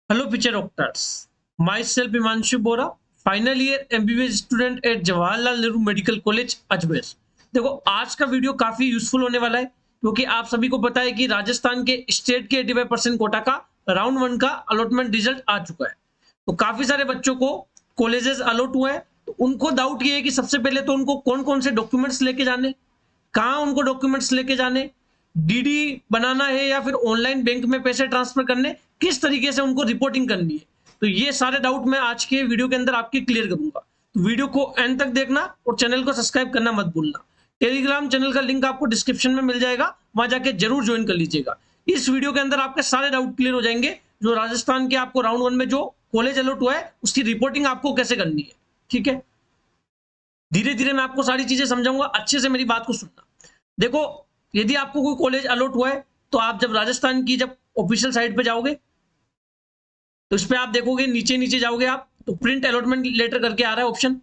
Hello, future doctors. Myself Himanshu Bora, final year MBBS student at Jawaharlal Nehru medical college Ajmer. देखो, आज का video काफी useful होने वाला है क्योंकि आप सभी को पता है कि राजस्थान के स्टेट के 85% कोटा का राउंड 1 का अलॉटमेंट रिजल्ट आ चुका है। तो काफी सारे बच्चों को कॉलेजेस अलॉट हुए हैं। तो उनको डाउट ये है कि सबसे पहले तो उनको कौन कौन से डॉक्यूमेंट्स लेके जाने, कहाँ उनको डॉक्यूमेंट्स लेके जाने, डीडी बनाना है या फिर ऑनलाइन बैंक में पैसे ट्रांसफर करने, किस तरीके से उनको रिपोर्टिंग करनी है। तो ये सारे डाउट मैं आज के वीडियो के अंदर आपके क्लियर करूंगा। तो वीडियो को एंड तक देखना और चैनल को सब्सक्राइब करना मत भूलना। टेलीग्राम चैनल का लिंक आपको डिस्क्रिप्शन में मिल जाएगा, वहां जाके जरूर ज्वाइन कर लीजिएगा। इस वीडियो के अंदर आपके सारे डाउट क्लियर हो जाएंगे। जो राजस्थान के आपको राउंड 1 में जो कॉलेज अलॉट हुआ है उसकी रिपोर्टिंग आपको कैसे करनी है। ठीक है, धीरे धीरे मैं आपको सारी चीजें समझाऊंगा, अच्छे से मेरी बात को सुनना। देखो, यदि आपको कोई कॉलेज अलॉट हुआ है तो आप जब राजस्थान की जब ऑफिशियल साइट पे जाओगे तो इस पे आप देखोगे, नीचे नीचे जाओगे आप तो प्रिंट अलॉटमेंट लेटर करके आ रहा है ऑप्शन,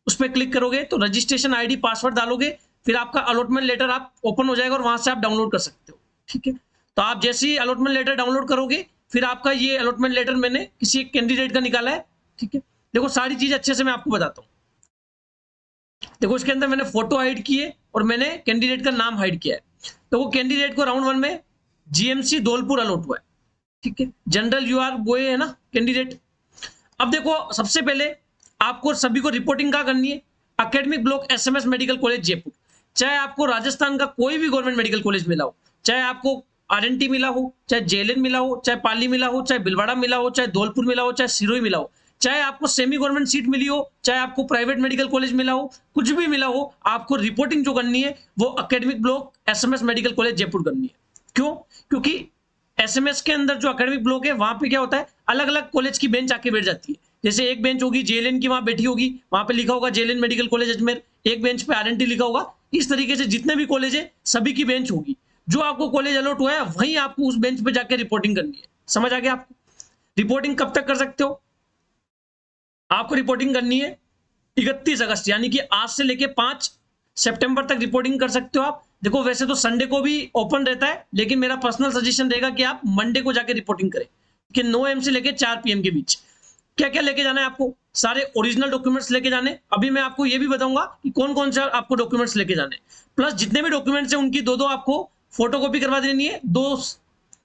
उस पर क्लिक करोगे तो रजिस्ट्रेशन आईडी पासवर्ड डालोगे, फिर आपका अलॉटमेंट लेटर आप ओपन हो जाएगा और वहां से आप डाउनलोड कर सकते हो। ठीक है, तो आप जैसे ही अलॉटमेंट लेटर डाउनलोड करोगे फिर आपका ये अलॉटमेंट लेटर मैंने किसी एक कैंडिडेट का निकाला है। ठीक है, देखो सारी चीज अच्छे से मैं आपको बताता हूँ। देखो, इसके अंदर मैंने फोटो हाइड की है और मैंने कैंडिडेट का नाम हाइड किया है। तो वो कैंडिडेट को राउंड 1 में जीएमसी धौलपुर अलॉट हुआ है। ठीक है, जनरल यूआर बॉय है ना कैंडिडेट। अब देखो, सबसे पहले आपको सभी को रिपोर्टिंग क्या करनी है, academic block SMS medical college Jaipur. चाहे आपको राजस्थान का कोई भी गवर्नमेंट मेडिकल कॉलेज मिला हो, चाहे आपको आरएनटी मिला हो, चाहे जेएलएन मिला हो, चाहे पाली मिला हो, चाहे भिलवाड़ा मिला हो, चाहे धौलपुर मिला हो, चाहे सिरोही मिला हो, चाहे आपको सेमी गवर्नमेंट सीट मिली हो, चाहे आपको प्राइवेट मेडिकल कॉलेज मिला हो, कुछ भी मिला हो, आपको रिपोर्टिंग जो करनी है वो academic block SMS medical college Jaipur करनी है। क्यों? क्योंकि एसएमएस के अंदर जो एकेडमिक ब्लॉक है वहां पे क्या होता है, अलग अलग कॉलेज की बेंच आके बैठ जाती है। जैसे एक बेंच होगी जेएलएन की, वहां बैठी होगी, वहां पे लिखा होगा जेएलएन मेडिकल कॉलेज अजमेर, एक बेंच पे आरएनटी लिखा होगा। इस तरीके से जितने भी कॉलेज है सभी की बेंच होगी। जो आपको कॉलेज अलॉट हुआ है वहीं आपको उस बेंच पे जाके रिपोर्टिंग करनी है। समझ आ गया आपको? रिपोर्टिंग कब तक कर सकते हो? आपको रिपोर्टिंग करनी है 31 अगस्त, यानी कि आज से लेके 5 सितंबर तक रिपोर्टिंग कर सकते हो आप। देखो, वैसे तो संडे को भी ओपन रहता है, लेकिन मेरा पर्सनल सजेशन रहेगा कि आप मंडे को जाके रिपोर्टिंग करें कि 9 AM से लेके 4 PM के बीच। क्या क्या लेके जाना है आपको? सारे ओरिजिनल डॉक्यूमेंट्स लेके जाने। अभी मैं आपको ये भी बताऊंगा कि कौन कौन से आपको डॉक्यूमेंट्स लेके जाने, प्लस जितने भी डॉक्यूमेंट्स हैं उनकी दो दो आपको फोटोकॉपी करवा देनी है। 2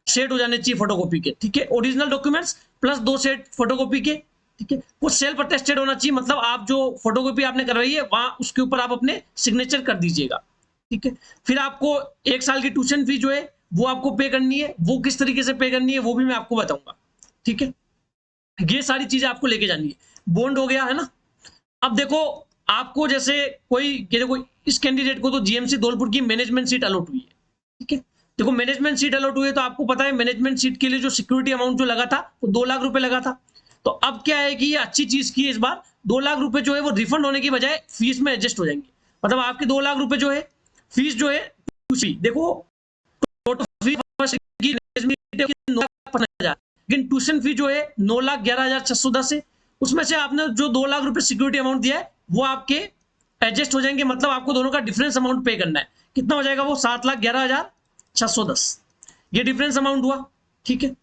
सेट हो जाने चाहिए फोटोकॉपी के। ठीक है, original documents plus 2 set photocopy के। ठीक है, कुछ सेल्फ अटेस्टेड होना चाहिए, मतलब आप जो फोटोकॉपी आपने करवाई है वहां उसके ऊपर आप अपने सिग्नेचर कर दीजिएगा। ठीक है, फिर आपको 1 साल की ट्यूशन फी जो है वो आपको पे करनी है। वो किस तरीके से पे करनी है वो भी मैं आपको बताऊंगा। ठीक है, ये सारी चीजें आपको लेके जानी है। बॉन्ड हो गया है ना। अब देखो, आपको जैसे देखो, इस कैंडिडेट को तो जीएमसी धौलपुर की मैनेजमेंट सीट अलॉट हुई है। ठीक है, देखो मैनेजमेंट सीट अलॉट हुई है तो आपको पता है मैनेजमेंट सीट के लिए जो सिक्योरिटी अमाउंट जो लगा था वो 2 लाख रुपए लगा था। तो अब क्या है कि ये अच्छी चीज की है, इस बार 2 लाख रुपए जो है वो रिफंड होने की बजाय फीस में एडजस्ट हो जाएंगे। मतलब आपके 2 लाख रुपए जो है फीस जो है देखो, टोटल फीस 9,50,000, लेकिन ट्यूशन फी जो है 9,11,610 है। उसमें से आपने जो 2 लाख रुपए सिक्योरिटी अमाउंट दिया है वो आपके एडजस्ट हो जाएंगे। मतलब आपको दोनों का डिफरेंस अमाउंट पे करना है। कितना हो जाएगा वो? 7,11,610। ये डिफरेंस अमाउंट हुआ। ठीक है,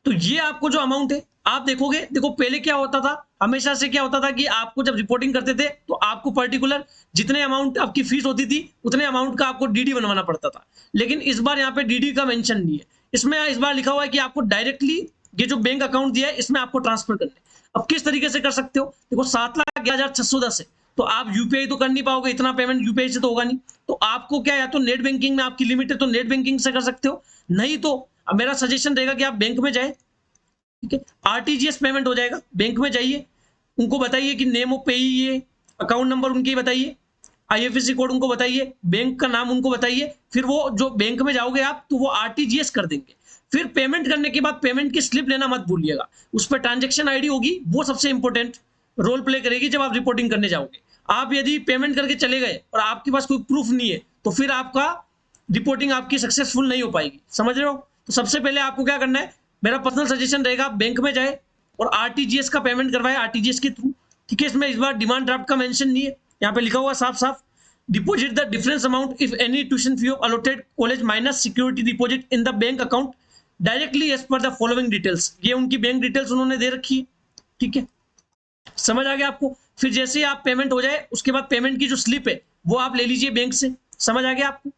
तो ये आपको जो अमाउंट है आप देखोगे, देखो पहले क्या होता था, हमेशा से क्या होता था कि आपको जब रिपोर्टिंग करते थे तो आपको पर्टिकुलर जितने अमाउंट आपकी फीस होती थी उतने अमाउंट का आपको डीडी बनवाना पड़ता था। लेकिन इस बार यहाँ पे डीडी का मेंशन नहीं है। इसमें इस बार लिखा हुआ है कि आपको डायरेक्टली ये जो बैंक अकाउंट दिया है इसमें आपको ट्रांसफर करना है। अब किस तरीके से कर सकते हो? देखो, 7,11,610 है तो आप यूपीआई तो कर नहीं पाओगे, इतना पेमेंट यूपीआई से तो होगा नहीं। तो आपको क्या, या तो नेट बैंकिंग में आपकी लिमिट है तो नेट बैंकिंग से कर सकते हो, नहीं तो अब मेरा सजेशन रहेगा कि आप बैंक में जाए। ठीक है, आरटीजीएस पेमेंट हो जाएगा। बैंक में जाइए, उनको बताइए कि नेम ऑफ पेई ये, अकाउंट नंबर उनकी बताइए, आईएफएससी कोड उनको बताइए, बैंक का नाम उनको बताइए। फिर वो जो बैंक में जाओगे आप तो वो आरटीजीएस कर देंगे। फिर पेमेंट करने के बाद पेमेंट की स्लिप लेना मत भूलिएगा, उस पर ट्रांजेक्शन आईडी होगी, वो सबसे इंपॉर्टेंट रोल प्ले करेगी जब आप रिपोर्टिंग करने जाओगे। आप यदि पेमेंट करके चले गए और आपके पास कोई प्रूफ नहीं है तो फिर आपका रिपोर्टिंग आपकी सक्सेसफुल नहीं हो पाएगी। समझ रहे हो? तो सबसे पहले आपको क्या करना है, मेरा पर्सनल सजेशन रहेगा बैंक में जाए और आरटीजीएस का पेमेंट करवाए आरटीजीएस के थ्रू। ठीक है, इसमें इस बार डिमांड ड्राफ्ट का मेंशन नहीं है, यहाँ पे लिखा हुआ साफ साफ, deposit the difference amount if any tuition fee of allotted college minus security deposit in the bank account directly as per the following details, ये उनकी बैंक डिटेल्स उन्होंने दे रखी है, ठीक है, समझ आ गया आपको। फिर जैसे ही आप पेमेंट हो जाए उसके बाद पेमेंट की जो स्लिप है वो आप ले लीजिए बैंक से, समझ आ गया आपको।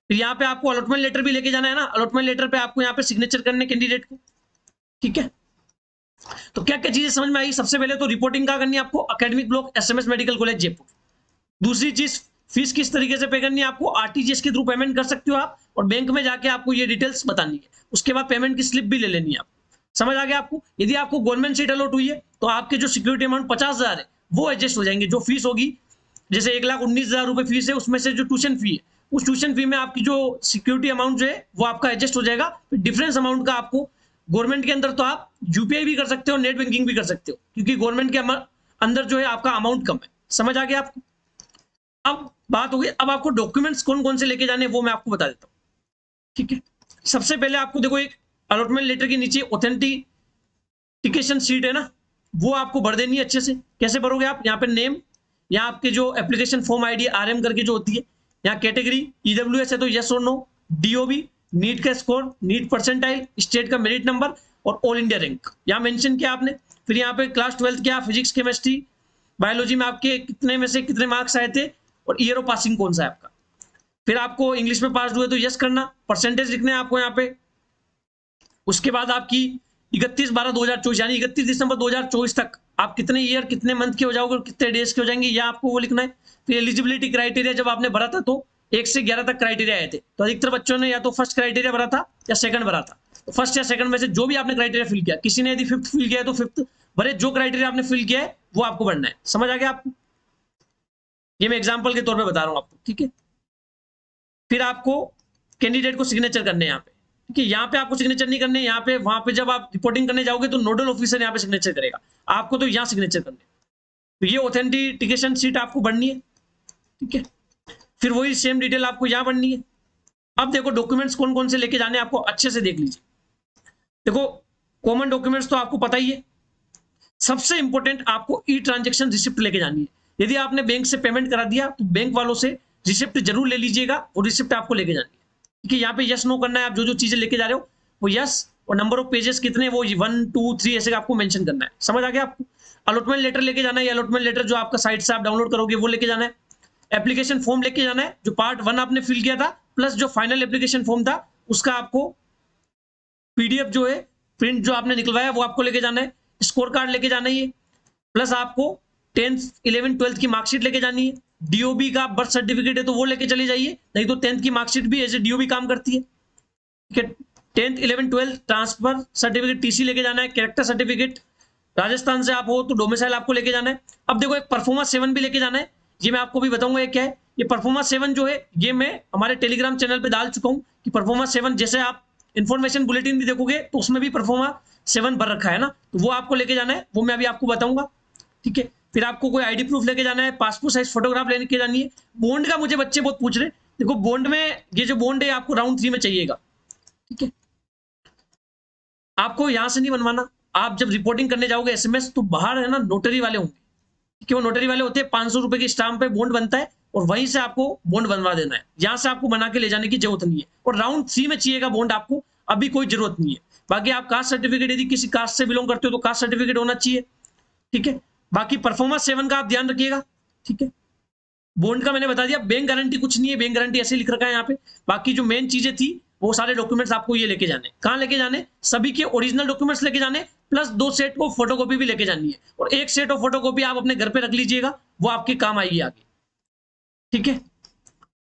फिर यहाँ पे आपको अलॉटमेंट लेटर भी लेके जाना है ना, अलॉटमेंट लेटर पे आपको यहाँ पे सिग्नेचर करने कैंडिडेट को, ठीक है। तो क्या क्या चीजें समझ में आई? सबसे पहले तो रिपोर्टिंग क्या करनी है आपको, academic block SMS medical college Jaipur. दूसरी चीज, फीस किस तरीके से पे करनी है आपको, आरटीजीएस के थ्रू पेमेंट कर सकते हो आप, और बैंक में जाके आपको ये डिटेल्स बतानी है, उसके बाद पेमेंट की स्लिप भी ले लेनी है आप, समझ आ गया आपको। यदि आपको गवर्नमेंट सीट अलॉट हुई है तो आपके जो सिक्योरिटी अमाउंट 50,000 है वो एडजस्ट हो जाएंगे, जो फीस होगी, जैसे 1,19,000 रुपए फीस है, उसमें से जो ट्यूशन फी है, उस ट्यूशन फी में आपकी जो सिक्योरिटी अमाउंट जो है वो आपका एडजस्ट हो जाएगा। डिफरेंस अमाउंट का आपको गवर्नमेंट के अंदर तो आप यूपीआई भी कर सकते हो, नेट बैंकिंग भी कर सकते हो, क्योंकि गवर्नमेंट के अंदर जो है आपका अमाउंट कम है, समझ आ गया आपको। अब बात हो गई, अब आपको डॉक्यूमेंट्स कौन कौन से लेके जाने हैं वो मैं आपको बता देता हूँ, ठीक है। सबसे पहले आपको देखो, एक अलॉटमेंट लेटर के नीचे ऑथेंटिकेशन शीट है ना, वो आपको भर देनी है अच्छे से। कैसे भरोगे आप, यहाँ पे नेम, यहाँ आपके जो एप्लीकेशन फॉर्म आईडी आरएम करके जो होती है, यहाँ कैटेगरी ईडब्ल्यूएस है तो यस और नो, डीओबी, नीट का स्कोर, नीट परसेंटाइल, स्टेट का मेरिट नंबर और ऑल इंडिया रैंक यहाँ मेंशन किया आपने। फिर यहाँ पे क्लास 12 क्या, फिजिक्स केमिस्ट्री बायोलॉजी में आपके कितने में से कितने मार्क्स आए थे और ईयर ऑफ पासिंग कौन सा है आपका। फिर आपको इंग्लिश में पास हुए तो यस करना, परसेंटेज लिखने हैं आपको यहाँ पे। उसके बाद आपकी 31/12/2024 यानी 31 दिसंबर 2024 तक आप कितने ईयर कितने मंथ के हो जाओगे और कितने डेज के हो जाएंगे, यह आपको वो लिखना है। फिर एलिजिबिलिटी क्राइटेरिया, जब आपने भरा था तो 1 से 11 तक क्राइटेरिया आए थे, तो अधिकतर बच्चों ने या तो फर्स्ट क्राइटेरिया भरा था या सेकंड भरा था, तो फर्स्ट या सेकंड में से जो भी आपने क्राइटेरिया फिल किया, किसी ने यदि फिफ्थ फिल किया है तो फिफ्थ भरे, जो क्राइटेरिया आपने फिल किया है वो आपको भरना है, समझ आ गया आपको। ये मैं एग्जाम्पल के तौर पर बता रहा हूँ आपको, ठीक है। फिर आपको कैंडिडेट को सिग्नेचर करने हैं यहाँ पे, ठीक है। यहाँ पे आपको सिग्नेचर नहीं करने, यहाँ पे वहां पे जब आप रिपोर्टिंग करने जाओगे तो नोडल ऑफिसर यहाँ पे सिग्नेचर करेगा, आपको तो यहाँ सिग्नेचर करने। तो ये ऑथेंटिकेशन शीट आपको बननी है, ठीक है। फिर वही सेम डिटेल आपको यहाँ बननी है। अब देखो डॉक्यूमेंट्स कौन कौन से लेके जाने आपको अच्छे से देख लीजिए। देखो कॉमन डॉक्यूमेंट्स तो आपको पता ही है, सबसे इंपॉर्टेंट आपको ई ट्रांजेक्शन रिसिप्ट लेके जानी है। यदि आपने बैंक से पेमेंट करा दिया तो बैंक वालों से रिसिप्ट जरूर ले लीजिएगा, और रिसिप्ट आपको लेके जानी है, ठीक है। यहाँ पे यस नो करना है, आप जो जो चीजें लेके जा रहे हो वो यस, और नंबर ऑफ पेजेस कितने वो 1 2 3 ऐसे आपको मेंशन करना है, समझ आ गया आपको। अलॉटमेंट लेटर लेके जाना है, अलॉटमेंट लेटर जो आपका साइट से आप डाउनलोड करोगे वो लेके जाना है। एप्लीकेशन फॉर्म लेके जाना है, जो पार्ट 1 आपने फिल किया था प्लस जो फाइनल एप्लीकेशन फॉर्म था उसका आपको पीडीएफ जो है प्रिंट जो आपने निकलवाया वो आपको लेके जाना है। स्कोर कार्ड लेके जाना है, प्लस आपको 10th 11th 12th की मार्कशीट लेके जानी है। डीओबी का बर्थ सर्टिफिकेट है तो वो लेके चले जाइए, नहीं तो 10th की मार्कशीट भी एज ए डीओबी काम करती है, ठीक है। 10th 11th 12th transfer certificate TC लेके जाना है। कैरेक्टर सर्टिफिकेट, राजस्थान से आप हो तो डोमिसाइल आपको लेके जाना है। अब देखो एक परफॉर्मा 7 भी लेके जाना है, ये मैं आपको भी बताऊंगा ये क्या है। ये परफॉर्मा 7 जो है ये मैं हमारे टेलीग्राम चैनल पे डाल चुका हूं कि परफॉर्मा 7 जैसे आप इन्फॉर्मेशन बुलेटिन भी देखोगे तो उसमें भी परफॉर्मा 7 भर रखा है ना, तो वो आपको लेके जाना है, वो मैं अभी आपको बताऊंगा, ठीक है। फिर आपको कोई आईडी प्रूफ लेके जाना है, पासपोर्ट साइज फोटोग्राफ लेके जानी है। बॉन्ड का मुझे बच्चे बहुत पूछ रहे, देखो बॉन्ड में ये जो बॉन्ड है आपको राउंड 3 में चाहिएगा, ठीक है। आपको यहां से नहीं बनवाना, आप जब रिपोर्टिंग करने जाओगे एसएमएस तो बाहर है ना नोटरी वाले होंगे, ठीक है। वो नोटरी वाले होते हैं, 500 रुपए की स्टाम्प पे बॉन्ड बनता है और वहीं से आपको बॉन्ड बनवा देना है, यहां से आपको बना के ले जाने की जरूरत नहीं है। और राउंड 3 में चाहिएगा बॉन्ड आपको, अभी कोई जरूरत नहीं है। बाकी आप कास्ट सर्टिफिकेट यदि किसी कास्ट से बिलोंग करते हो तो कास्ट सर्टिफिकेट होना चाहिए, ठीक है। बाकी परफॉर्मेंस 7 का आप ध्यान रखिएगा, ठीक है। बॉन्ड का मैंने बता दिया, बैंक गारंटी कुछ नहीं है, बैंक गारंटी ऐसे लिख रखा है यहाँ पे। बाकी जो मेन चीजें थी वो सारे डॉक्यूमेंट्स आपको ये लेके जाने, कहाँ लेके जाने, सभी के ओरिजिनल डॉक्यूमेंट्स लेके जाने, प्लस 2 सेट को फोटोकॉपी भी लेके जानी है, और 1 सेट ऑफ फोटोकॉपी आप अपने घर पे रख लीजिएगा, वो आपके काम आएगी आगे, ठीक है।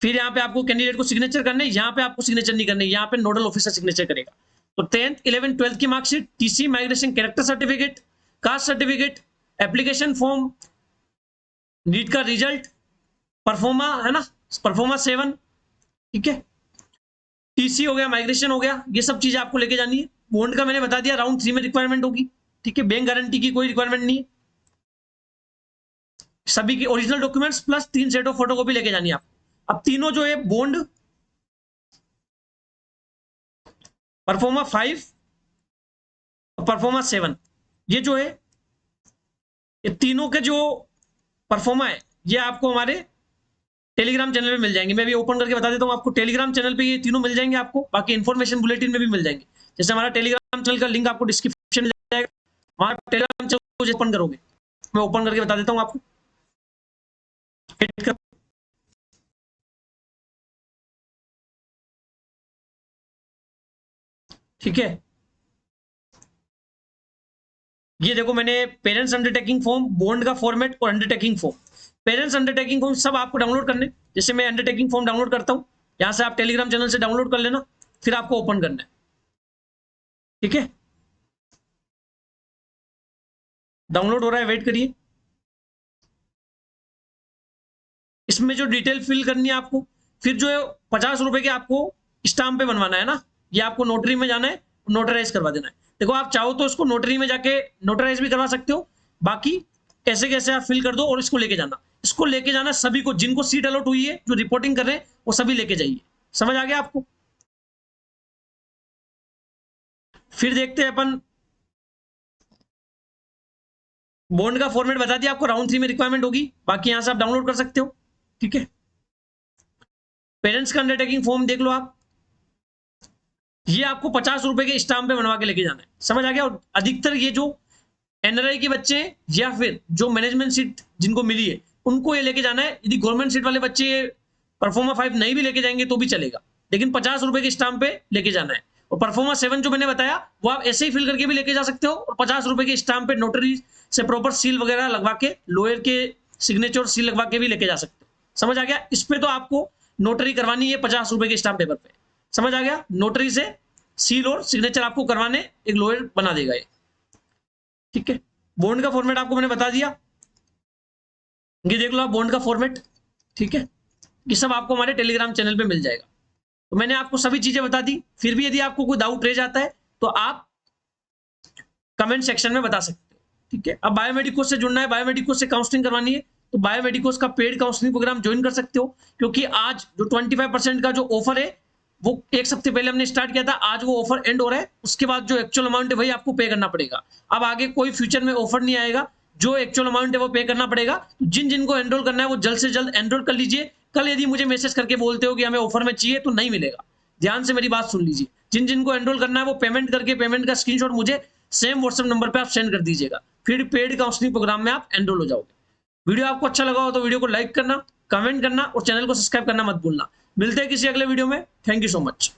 फिर यहाँ पे आपको कैंडिडेट को सिग्नेचर करने, यहाँ पे आपको सिग्नेचर नहीं करने, यहाँ पे नोडल ऑफिसर सिग्नेचर करेगा। तो 10th 11th 12th की marksheet, TC, migration, character certificate, caste certificate, application form, NEET का रिजल्ट, परफॉर्मा है ना, परफॉर्मा 7, ठीक है। टीसी हो गया, माइग्रेशन हो गया, ये सब चीजें आपको लेके जानी है। बॉन्ड का मैंने बता दिया राउंड 3 में रिक्वायरमेंट होगी, ठीक है। बैंक गारंटी की कोई रिक्वायरमेंट नहीं है। सभी के original documents plus 3 set of photocopy लेके जानी है आपको। अब तीनों जो है बॉन्ड, परफॉर्मा 5 और परफॉर्मा 7, ये जो है ये तीनों के जो परफॉर्मा है ये आपको हमारे टेलीग्राम चैनल पे मिल जाएंगे। मैं भी ओपन करके बता देता हूँ आपको, टेलीग्राम चैनल पे ये तीनों मिल जाएंगे आपको, बाकी इन्फॉर्मेशन बुलेटिन में भी मिल जाएंगे। जैसे हमारा टेलीग्राम चैनल का लिंक आपको डिस्क्रिप्शन में जाएगा, हमारा टेलीग्राम चैनल ओपन करोगे, मैं ओपन करके बता देता हूँ आपको। हिट कर, ठीक है, ये देखो मैंने पेरेंट्स अंडरटेकिंग फॉर्म, बॉन्ड का फॉर्मेट और undertaking form, parents undertaking form सब आपको डाउनलोड करने। जैसे मैं अंडरटेकिंग फॉर्म डाउनलोड करता हूं, यहां से आप टेलीग्राम चैनल से डाउनलोड कर लेना, फिर आपको ओपन करना है, ठीक है, डाउनलोड हो रहा है, वेट करिए। इसमें जो डिटेल फिल करनी है आपको, फिर जो 50 रुपए के आपको स्टाम्प पे बनवाना है ना, ये आपको नोटरी में जाना है, नोटराइज करवा देना है। देखो आप चाहो तो इसको नोटरी में जाके नोटराइज भी करवा सकते हो, बाकी कैसे कैसे आप फिल कर दो और इसको लेके जाना, इसको लेके जाना सभी को, जिनको सीट अलॉट हुई है, जो रिपोर्टिंग कर रहे हैं वो सभी लेके जाइए। समझ आ गया आपको? फिर देखते हैं अपन, बॉन्ड का फॉर्मेट बता दिया आपको, राउंड 3 में रिक्वायरमेंट होगी, बाकी यहां से आप डाउनलोड कर सकते हो, ठीक है। पेरेंट्स का अंडरटेकिंग फॉर्म देख लो आप, ये आपको 50 रुपए के स्टाम्प पे बनवा के लेके जाना है। समझ आ गया? और अधिकतर ये जो एनआरआई के बच्चे हैं या फिर जो मैनेजमेंट सीट जिनको मिली है उनको ये लेके जाना है। यदि गवर्नमेंट सीट वाले बच्चे परफॉर्मा 5 नहीं भी लेके जाएंगे तो भी चलेगा, लेकिन 50 रुपए के स्टाम्प पे लेके जाना है। और परफॉर्मा 7 जो मैंने बताया वो आप ऐसे ही फिल करके भी लेके जा सकते हो, और 50 रुपए के स्टाम्प पे नोटरी से प्रॉपर सील वगैरह लगवा के, लॉयर के सिग्नेचर सील लगवा के भी लेके जा सकते हो। समझ आ गया? इस पे तो आपको नोटरी करवानी है 50 रुपए के स्टाम्प पेपर पे। समझ आ गया? नोटरी से सील और सिग्नेचर आपको करवाने एक लॉयर बना देगा ये, ठीक है। बॉन्ड का फॉर्मेट आपको मैंने बता दिया, ये देख लो आप बॉन्ड का फॉर्मेट, ठीक है, ये सब आपको हमारे टेलीग्राम चैनल पे मिल जाएगा। तो मैंने आपको सभी चीजें बता दी, फिर भी यदि आपको कोई डाउट रह जाता है तो आप कमेंट सेक्शन में बता सकते हो, ठीक है। अब बायोमेडिकोस से जुड़ना है, बायोमेडिकोस से काउंसलिंग करवानी है तो बायोमेडिकोस का पेड काउंसलिंग प्रोग्राम ज्वाइन कर सकते हो, क्योंकि आज जो 25% का जो ऑफर है वो एक हफ्ते पहले हमने स्टार्ट किया था, आज वो ऑफर एंड हो रहा है, उसके बाद जो एक्चुअल अमाउंट है वही आपको पे करना पड़ेगा। अब आगे कोई फ्यूचर में ऑफर नहीं आएगा, जो एक्चुअल अमाउंट है वो पे करना पड़ेगा। तो जिन जिनको एनरोल करना है वो जल्द से जल्द एनरोल कर लीजिए। कल यदि मुझे मैसेज करके बोलते हो कि हमें ऑफर में चाहिए तो नहीं मिलेगा, ध्यान से मेरी बात सुन लीजिए। जिन जिनको एनरोल करना है वो पेमेंट करके, पेमेंट का स्क्रीनशॉट मुझे सेम व्हाट्सएप नंबर पे आप सेंड कर दीजिएगा, फिर पेड काउंसलिंग प्रोग्राम में आप एनरोल हो जाओगे। वीडियो आपको अच्छा लगा हो तो वीडियो को लाइक करना, कमेंट करना और चैनल को सब्सक्राइब करना मत भूलना। मिलते हैं किसी अगले वीडियो में। Thank you so much.